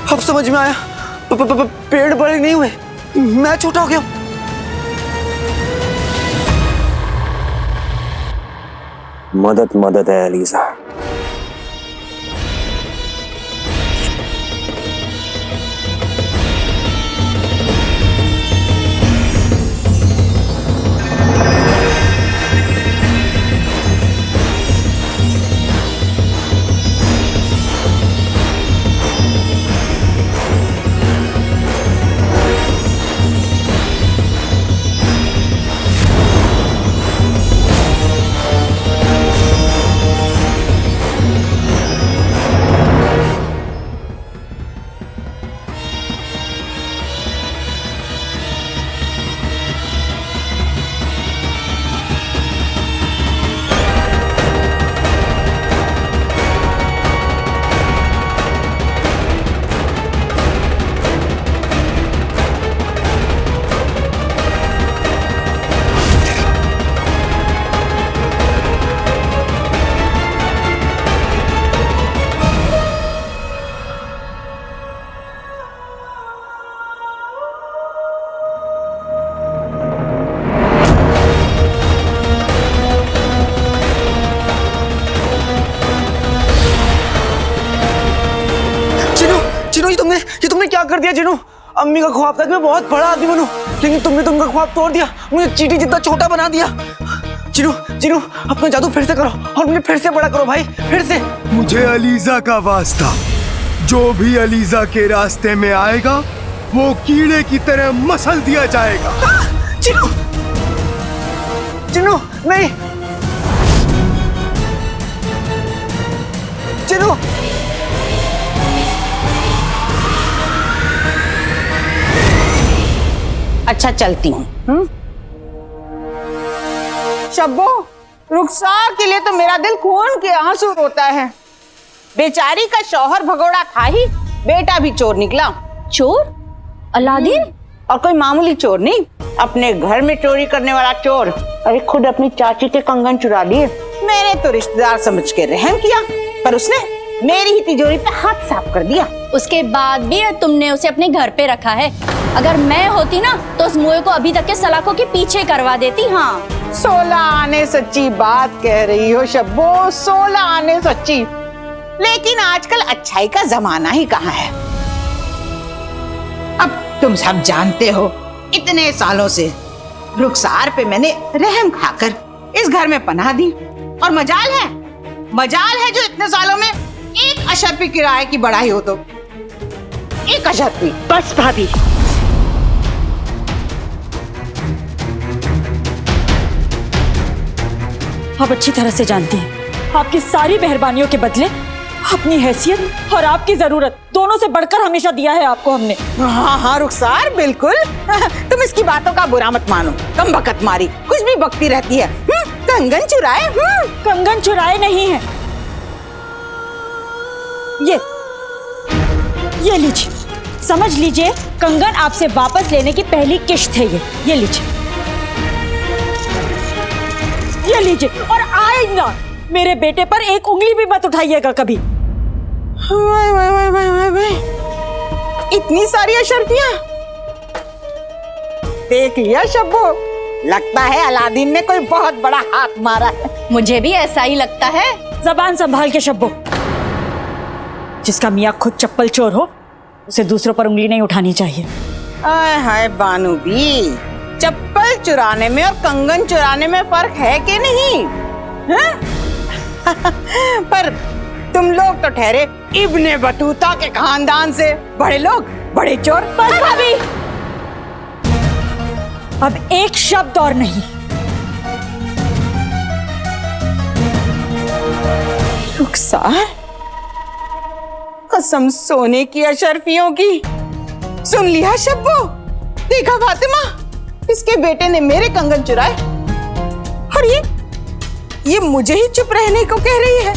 अब समझ में आया, पेड़ बड़े नहीं हुए, मैं छोटा हो गया। मदद मदद है एलिसा। ये तुमने क्या कर दिया जिनू? अम्मी का ख्वाब था कि मैं बहुत बड़ा आदमी बनूं, लेकिन तुमने तो उनका ख्वाब तोड़ दिया, मुझे चींटी जितना छोटा बना दिया। जिनू जिनू अपना जादू फिर से करो और मुझे फिर से बड़ा करो भाई, फिर से। मुझे अलीजा का वास्ता, जो भी अलीजा के रास्ते में आएगा वो कीड़े की तरह मसल दिया जाएगा। जिनू जिनू नहीं, जिनू अच्छा चलती हूँ। शब्बो, रुखसार के लिए तो मेरा दिल खून के आंसू रोता है। बेचारी का शौहर भगोड़ा था ही, बेटा भी चोर निकला। चोर? अलादीन? और कोई मामूली चोर नहीं, अपने घर में चोरी करने वाला चोर। अरे खुद अपनी चाची के कंगन चुरा लिए। मैंने तो रिश्तेदार समझ के रहम किया, पर उसने मेरी ही तिजोरी पे हाथ साफ कर दिया। उसके बाद भी तुमने उसे अपने घर पे रखा है। अगर मैं होती ना तो उस मुए को अभी तक के सलाखों के पीछे करवा देती। हाँ 16 आने सच्ची बात कह रही हो शब्बो, 16 आने सच्ची। लेकिन आजकल अच्छाई का जमाना ही कहाँ है। अब तुम सब जानते हो, इतने सालों से रुखसार पे मैंने रहम खाकर इस घर में पनाह दी, और मजाल है जो इतने सालों में एक अशर्फी किराए की बढ़ाई हो। तो एक अशर्फी बस भाभी, आप अच्छी तरह से जानती हैं, आपकी सारी मेहरबानियों के बदले अपनी हैसियत और आपकी जरूरत दोनों से बढ़कर हमेशा दिया है आपको हमने। हाँ रुखसार बिल्कुल। तुम इसकी बातों का बुरा मत मानो, कम बकत मारी कुछ भी बकती रहती है। कंगन चुराए? कंगन चुराए नहीं है। ये लीजिए, समझ लीजिए कंगन आपसे वापस लेने की पहली किश्त है ये लीजिए। ये लीजिए, और आइंदा मेरे बेटे पर एक उंगली भी मत उठाइएगा कभी। वाह, इतनी सारी अशर्फियां। देख लिया शब्बो, लगता है अलादीन ने कोई बहुत बड़ा हाथ मारा है। मुझे भी ऐसा ही लगता है। जबान संभाल के शब्बो, जिसका मियाँ खुद चप्पल चोर हो उसे दूसरों पर उंगली नहीं उठानी चाहिए। आय हाय बानू भी, चप्पल चुराने में और कंगन चुराने में फर्क है कि नहीं? पर तुम लोग तो ठहरे इब्ने बतूता के खानदान से, बड़े लोग बड़े चोर। बस भाभी, अब एक शब्द और नहीं। रुखसार, कसम सोने की अशर्फियों की। सुन लिया शब्बो, देखा फातिमा, इसके बेटे ने मेरे कंगन चुराए और ये मुझे ही चुप रहने को कह रही है।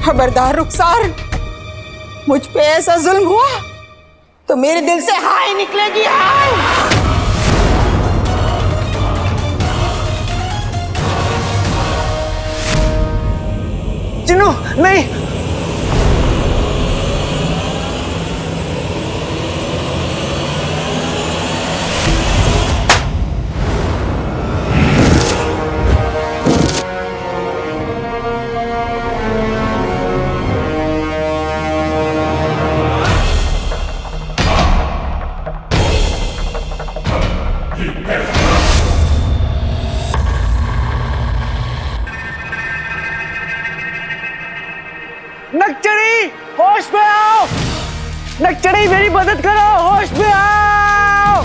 खबरदार रुखसार, मुझ पे ऐसा जुल्म हुआ तो मेरे दिल से हाय निकलेगी, हाय। जिन्नू नहीं, नक्चड़ी होश में आओ, नक्चड़ी मेरी मदद करो, होश में आओ।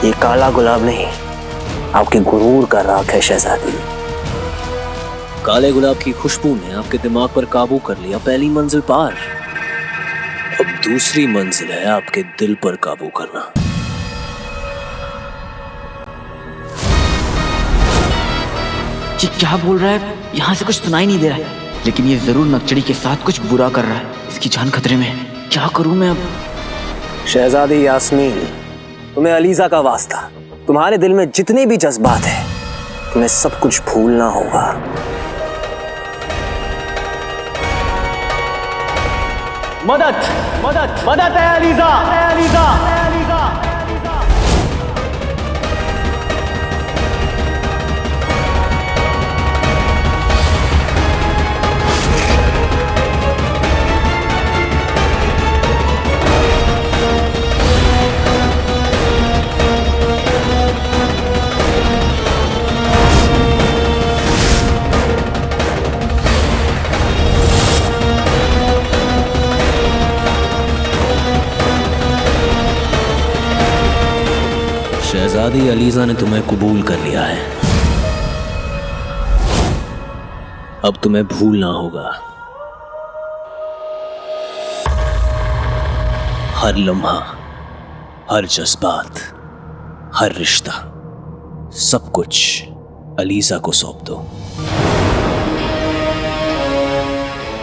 ये काला गुलाब नहीं, आपके गुरूर का राख है शहजादी। काले गुलाब की खुशबू ने आपके दिमाग पर काबू कर लिया, पहली मंजिल पार। अब दूसरी मंजिल है आपके दिल पर काबू करना। जी क्या बोल रहा है? यहाँ से कुछ सुनाई नहीं दे रहा है, लेकिन ये जरूर नक्चड़ी के साथ कुछ बुरा कर रहा है। इसकी जान खतरे में है। क्या करूं मैं अब? शहजादी यास्मीन, तुम्हें अलीजा का वास्ता, तुम्हारे दिल में जितने भी जज्बात हैं, तुम्हें सब कुछ भूलना होगा। मदद मदद मदद है अलीजा, अलीजा, अलीजा। शहजादी अलीजा ने तुम्हें कबूल कर लिया है। अब तुम्हें भूलना होगा। हर लम्हा, हर जज्बात, हर रिश्ता, सब कुछ अलीजा को सौंप दो।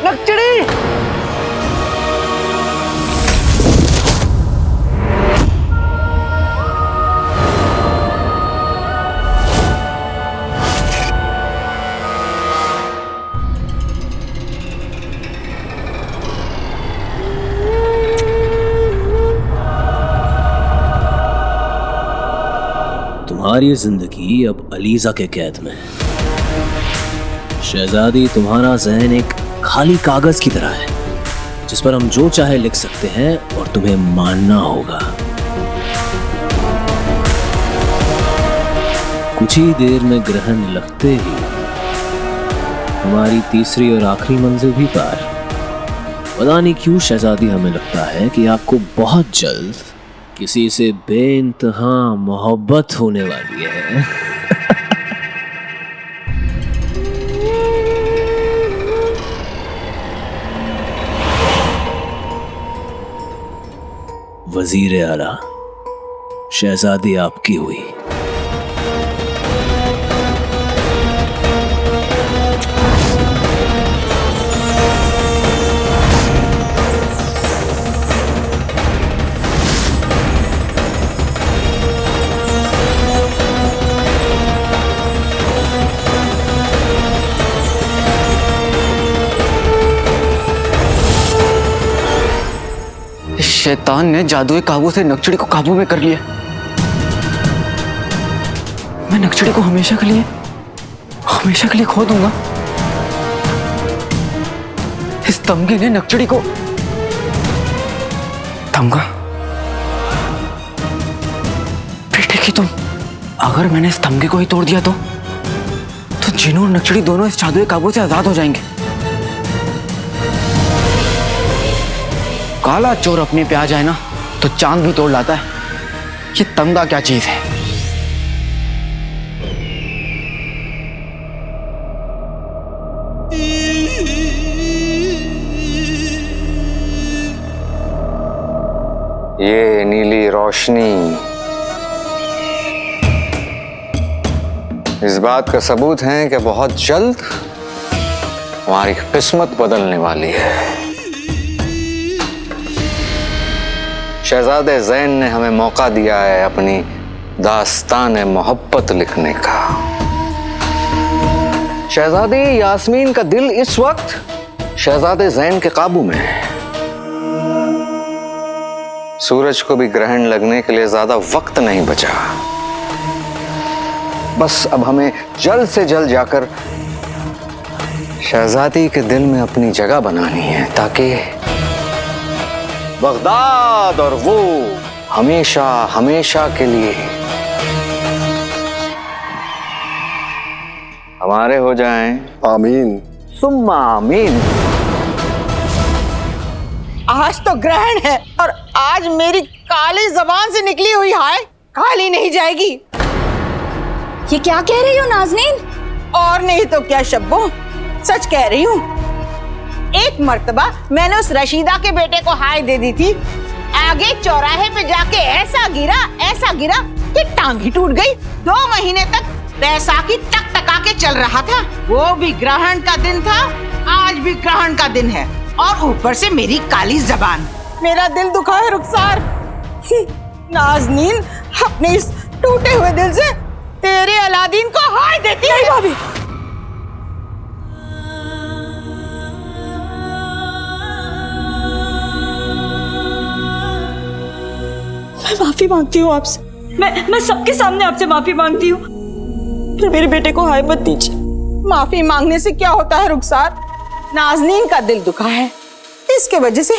नक्चड़ी! तुम्हारी जिंदगी अब अलीजा के कैद में है। शहजादी, तुम्हारा जहन एक खाली कागज की तरह है, जिस पर हम जो चाहे लिख सकते हैं और तुम्हें मानना होगा। कुछ ही देर में ग्रहण लगते ही हमारी तीसरी और आखिरी मंजिल भी पार। पता नहीं क्यों शहजादी, हमें लगता है कि आपको बहुत जल्द किसी से बेइंतहा मोहब्बत होने वाली है। वजीर आला, शहजादी आपकी हुई। शैतान ने जादुई काबू से नक्चड़ी को काबू में कर लिया। मैं नक्चड़ी को हमेशा के लिए खो दूंगा। इस तमगे ने नक्चड़ी को तमगा बेटे की तुम, अगर मैंने इस तमगे को ही तोड़ दिया तो जिनू और नक्चड़ी दोनों इस जादुई काबू से आजाद हो जाएंगे। काला चोर अपने पे आ जाए ना तो चांद भी तोड़ लाता है। ये तमगा क्या चीज है? ये नीली रोशनी इस बात का सबूत है कि बहुत जल्द हमारी किस्मत बदलने वाली है। शहजादे ज़ैन ने हमें मौका दिया है अपनी दास्तान मोहब्बत लिखने का। शहजादी यास्मीन का दिल इस वक्त शहजादे ज़ैन के काबू में है। सूरज को भी ग्रहण लगने के लिए ज्यादा वक्त नहीं बचा। बस अब हमें जल्द से जल्द जाकर शहजादी के दिल में अपनी जगह बनानी है, ताकि बगदाद और वो हमेशा हमेशा के लिए हमारे हो जाएं। आमीन। सुम्मा आमीन। आज तो ग्रहण है और आज मेरी काली जबान से निकली हुई हाय खाली नहीं जाएगी। ये क्या कह रही हो नाज़नीन? और नहीं तो क्या शब्बो, सच कह रही हूँ। एक मर्तबा मैंने उस रशीदा के बेटे को हाय दे दी थी, आगे चौराहे पे जाके ऐसा गिरा कि टांग ही टूट गई। 2 महीने तक बैसाखी टकटका के चल रहा था। वो भी ग्रहण का दिन था, आज भी ग्रहण का दिन है और ऊपर से मेरी काली जबान। मेरा दिल दुखा है रुखसार। नाज़नीन अपने इस टूटे हुए दिल से तेरे अलादीन को हाय देती है। भाभी मैं माफी मांगती हूँ आपसे। मैं सबके सामने आपसे माफी मांगती हूँ। पर मेरे बेटे को हाय मत दीजिए। माफी मांगने से क्या होता है रुखसार? नाज़नीन का दिल दुखा है, इसके वजह से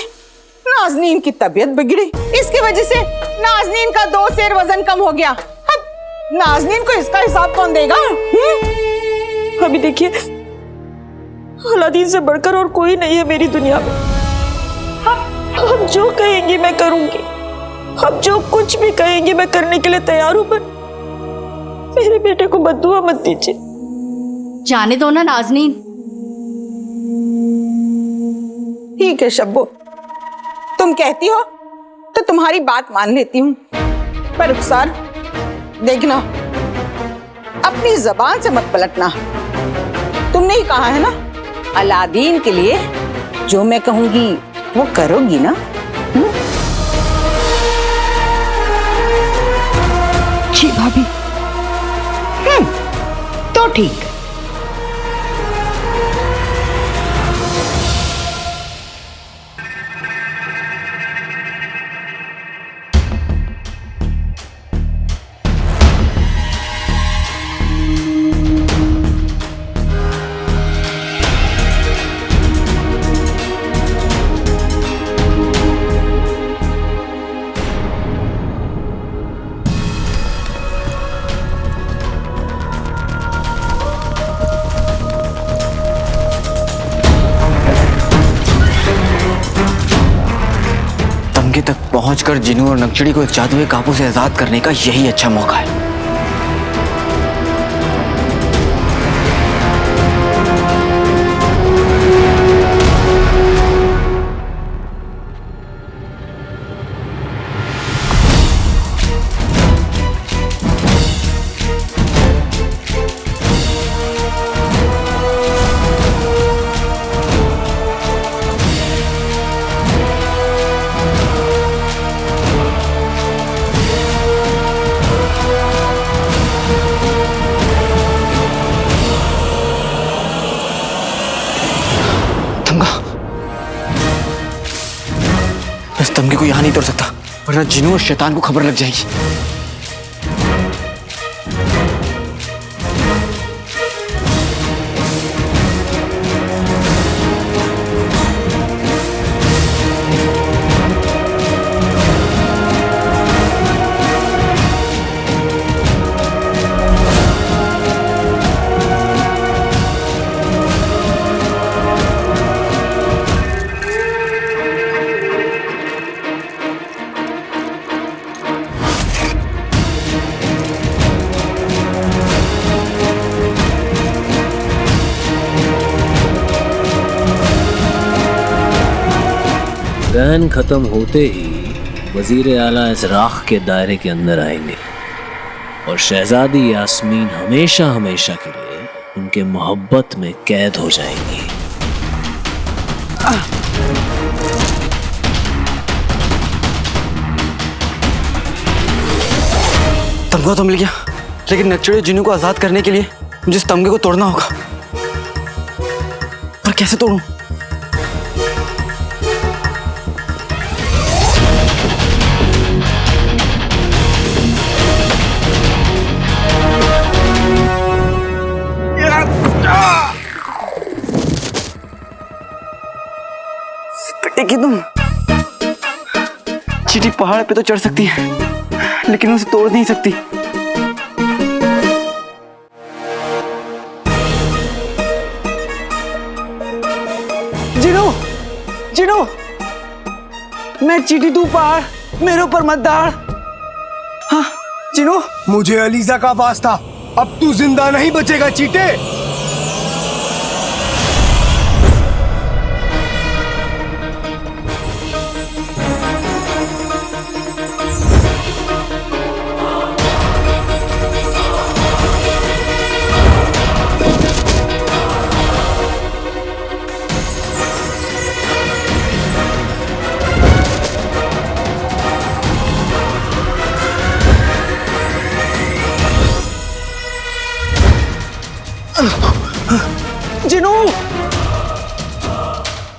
नाज़नीन की तबीयत बिगड़ी, इसकी वजह से नाज़नीन का 2 सेर वजन कम हो गया। अब नाज़नीन को इसका हिसाब कौन देगा? अभी देखिए, अलादीन से बढ़कर और कोई नहीं है मेरी दुनिया में। आप जो कहेंगी मैं करूंगी, आप जो कुछ भी कहेंगी मैं करने के लिए तैयार हूं, पर मेरे बेटे को बद्दुआ मत दीजिए। जाने दो ना नाज़नीन। ठीक है शब्बो, तुम कहती हो तो तुम्हारी बात मान लेती हूँ, पर रुखसार देखना, अपनी जबान से मत पलटना। तुमने ही कहा है ना, अलादीन के लिए जो मैं कहूंगी वो करोगी ना? जी भाभी। तो ठीक। तमगे तक पहुंचकर जिनू और नक्चड़ी को एक जादुई काबू से आजाद करने का यही अच्छा मौका है। इस तमगे को यहां नहीं तोड़ सकता, वरना जिनू और शैतान को खबर लग जाएगी। ग्रहण खत्म होते ही वजीर आला इस राख के दायरे के अंदर आएंगे और शहजादी यास्मीन हमेशा हमेशा के लिए उनके मोहब्बत में कैद हो जाएंगी। तमगा तो मिल गया, लेकिन नक्चड़ी और जिनू को आजाद करने के लिए मुझे इस तमगे को तोड़ना होगा। पर कैसे तोड़ूं? कि तुम चींटी पहाड़ पे तो चढ़ सकती है, लेकिन उसे तोड़ नहीं सकती। जिनू, जिनू, मैं चीटी तू पार, मेरे ऊपर मत दाड़। हाँ जिनू, मुझे अलीजा का वास्ता, अब तू जिंदा नहीं बचेगा चीटे। जिनू,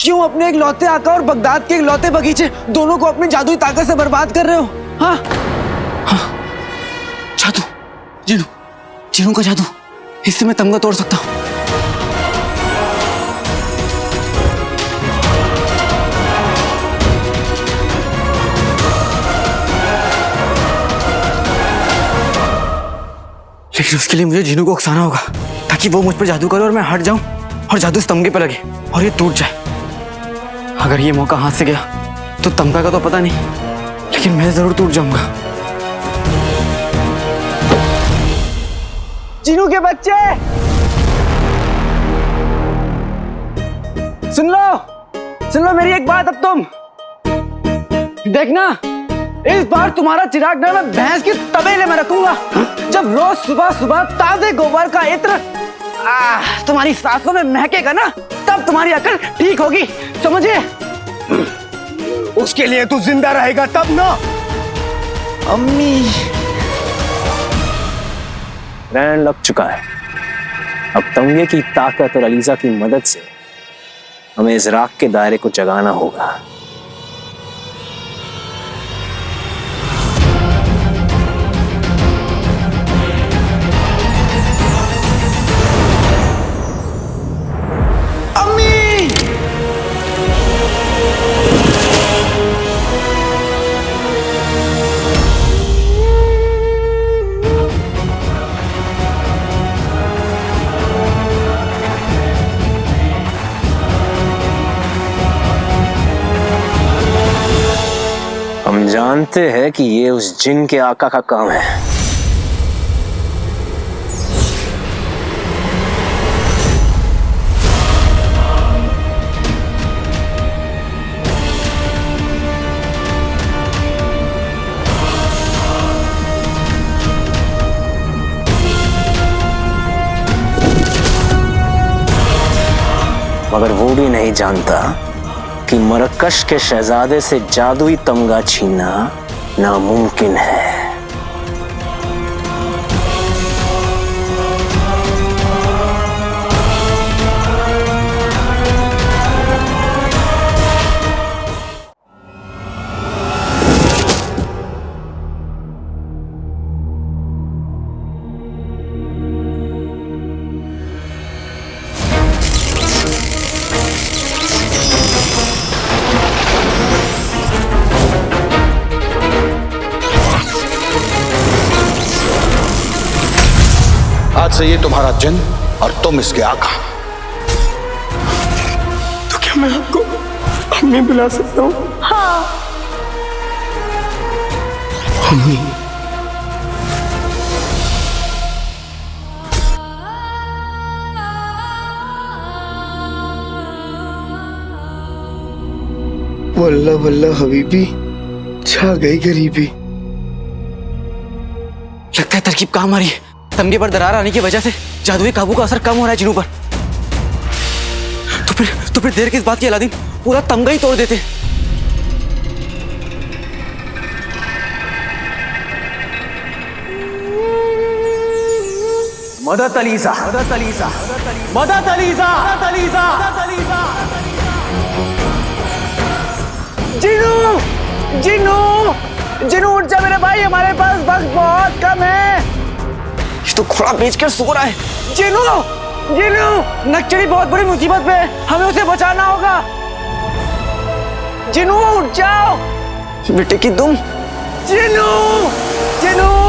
क्यों अपने एक लौते आका और बगदाद के एक लौते बगीचे दोनों को अपनी जादुई ताकत से बर्बाद कर रहे हो? हाँ हाँ, जादू, जिनू, जिनू का जादू, इससे मैं तमगा तोड़ सकता हूँ। लेकिन उसके लिए मुझे जिनू को उकसाना होगा ताकि वो मुझ पर जादू करे और मैं हट जाऊं और जादू इस तमगे पे लगे और ये टूट जाए। अगर ये मौका हाथ से गया तो तमगा का तो पता नहीं, लेकिन मैं जरूर टूट जाऊंगा। जिनू के बच्चे, सुन लो मेरी एक बात। अब तुम देखना, इस बार तुम्हारा चिराग ना मैं भैंस की तबेले में रखूंगा। जब रोज सुबह सुबह ताजे गोबर का इत्र तुम्हारी सांसों में महकेगा ना, तब तुम्हारी अकल ठीक होगी, समझे? उसके लिए तू जिंदा रहेगा तब ना। अम्मी, ग्रहण लग चुका है। अब तमगे की ताकत और अलीजा की मदद से हमें इस राख के दायरे को जगाना होगा। हम जानते हैं कि ये उस जिन के आका का काम है। मगर वो भी नहीं जानता कि मरकश के शहजादे से जादुई तमगा छीनना नामुमकिन है। आज से ये तुम्हारा जिन और तुम इसके आका। तो क्या मैं आपको अम्मी बुला सकता हूँ? हाँ। अम्मी, वल्ला वल्ला हबीबी, छा गई गरीबी। लगता है तरकीब काम आ रही है। तमगे पर दरार आने की वजह से जादुई काबू का असर कम हो रहा है जिनू पर। तो फिर देर किस बात की अलादीन, पूरा तमगा ही तोड़ देते। मदद अलीजा, मदद अलीजा, मदद अलीजा, मदद अलीजा, मदद अलीजा। जिनू, जिनू, जिनू उठ जा मेरे भाई, हमारे पास वक्त बहुत कम है। ये तो घोड़ा बेचकर सो रहा है। जिनू, जिनू, नक्चरी बहुत बड़ी मुसीबत पे है, हमें उसे बचाना होगा। जिनू उठ जाओ बेटे की तुम। जिनू, जिनू।